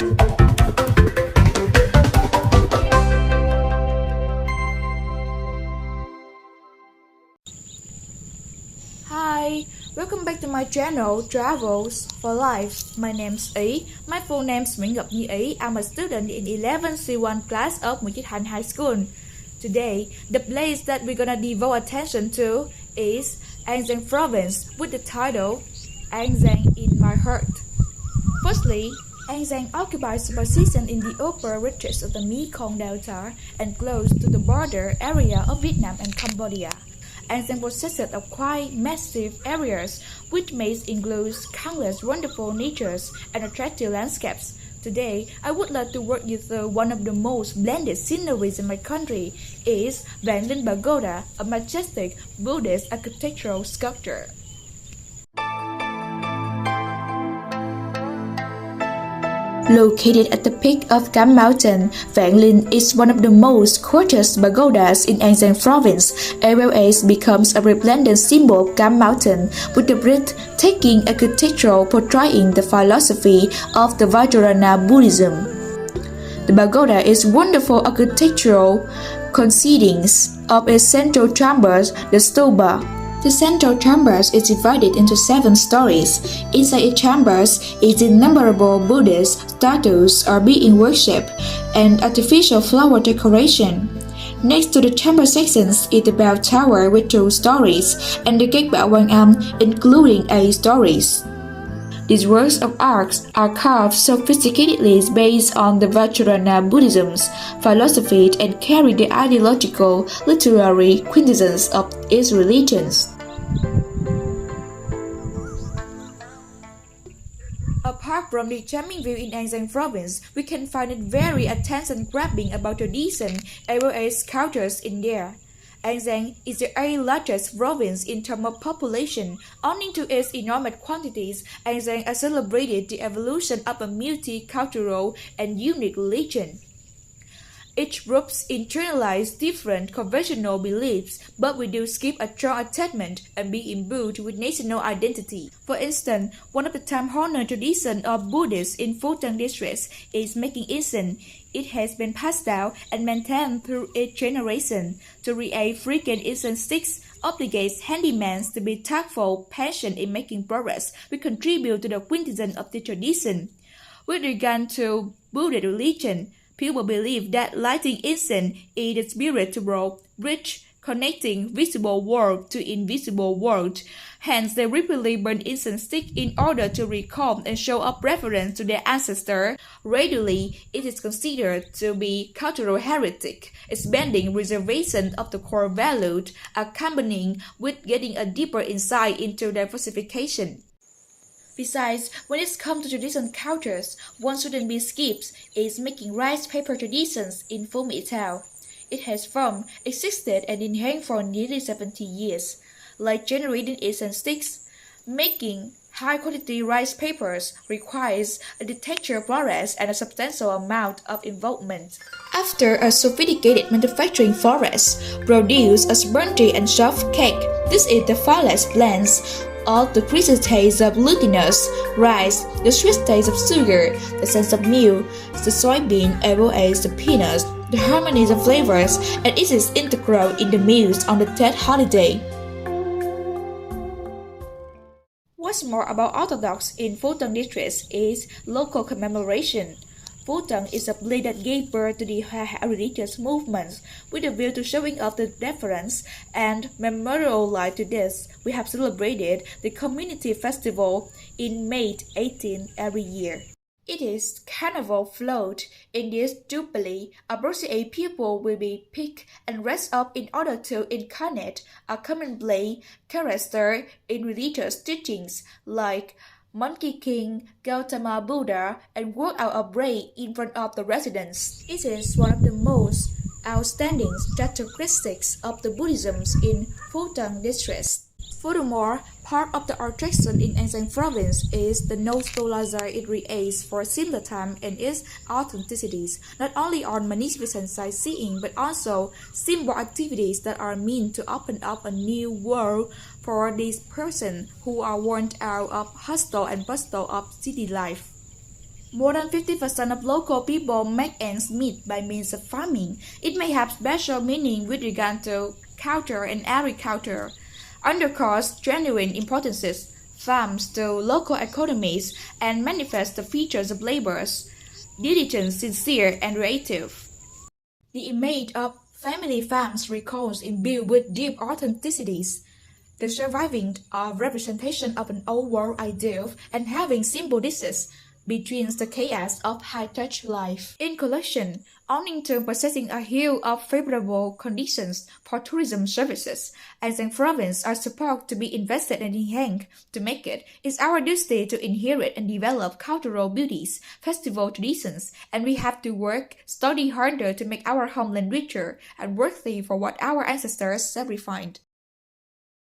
Hi, welcome back to my channel Travels for Life. My name's Ý. My full name's Nguyễn Ngọc Như Ý. I'm a student in 11C1 class of Nguyễn Chí Thành High School. Today, the place that we're gonna devote attention to is Giang province with the title Giang in my heart. Firstly, Giang occupies a position in the upper reaches of the Mekong Delta and close to the border area of Vietnam and Cambodia. Giang possesses of quite massive areas, which may include countless wonderful natures and attractive landscapes. Today, I would like to walk you through one of the most splendid sceneries in my country is Vạn Linh Pagoda, a majestic Buddhist architectural sculpture. Located at the peak of Cam Mountain, Vạn Linh is one of the most gorgeous pagodas in Giang province, as well as becomes a resplendent symbol of Cam Mountain, with a breathtaking architecture portraying the philosophy of the Vajrayana Buddhism. The pagoda is wonderful architectural consistings of its central chambers, the stupa. The central chambers is divided into 7 stories. Inside its chambers is innumerable Buddhist statues are being worshipped and artificial flower decoration. Next to the chamber sections is the bell tower with 2 stories and the gate Bảo Quan Am including 8 stories. These works of art are carved sophisticatedly based on the Vajrayana Buddhism's philosophy and carry the ideological, literary quintessence of its religions. Apart from the charming view in Giang province, we can find it very attention-grabbing about tradition as well as cultures in there. Giang is the 8th largest province in terms of population. Owing to its enormous quantities, Giang has celebrated the evolution of a multicultural and unique religion. Each group internalize different conventional beliefs, but we do keep a strong attachment and be imbued with national identity. For instance, one of the time-honored traditions of Buddhists in Phu Tân district is making incense. It has been passed down and maintained through each generation. To create frequent incense sticks obligates handymen to be tactful, patient in making progress. We contribute to the quintessence of the tradition. With regard to Buddhist religion, people believe that lighting incense is the spiritual bridge connecting visible world to invisible world. Hence, they repeatedly burn incense stick in order to recall and show up reference to their ancestor. Readily, it is considered to be cultural heretic, expanding reservation of the core value, accompanying with getting a deeper insight into diversification. Besides, when it comes to traditional cultures, one shouldn't be skipped is making rice paper traditions in Phú Mỹ Thảo. It has formed, existed, and enhanced for nearly 70 years. Like generating incense sticks, making high-quality rice papers requires a detector process and a substantial amount of involvement. After a sophisticated manufacturing process, produce a spongy and soft cake. This is the flawless blend of the crisp taste of glutinous rice, the sweet taste of sugar, the sense of milk, the soybean, as well as the peanuts, the harmony of flavors, and it is integral in the meals on the Tet holiday. What's more about Orthodox in Phu Tân district is local commemoration. Phu Tân is a place that gave birth to the religious movements with a view to showing off the reference and memorial life to this. We have celebrated the community festival in May 18 every year. It is carnival float. In this jubilee, approximately people will be picked and dressed up in order to incarnate a commonplace character in religious teachings like Monkey King, Gautama Buddha, and walk out a parade in front of the residence. It is one of the most outstanding characteristics of the Buddhism in Phu Tân district. Furthermore, part of the attraction in Giang province is the nostalgia it creates for similar time and its authenticities, not only on magnificent sightseeing but also simple activities that are meant to open up a new world for these persons who are worn out of hustle and bustle of city life. More than 50% of local people make ends meet by means of farming. It may have special meaning with regard to culture and agriculture. Undercosts genuine importances, farms to local economies, and manifest the features of labors, diligent, sincere, and creative. The image of family farms recalls imbued with deep authenticities. The surviving representation of an old world ideal and having simple dishes between the chaos of high-touch life. In conclusion, owning to possessing a hill of favorable conditions for tourism services, and Giang province are supposed to be invested and enhanced. To make it, it's our duty to inherit and develop cultural beauties, festival traditions, and we have to work, study harder to make our homeland richer and worthy for what our ancestors have refined.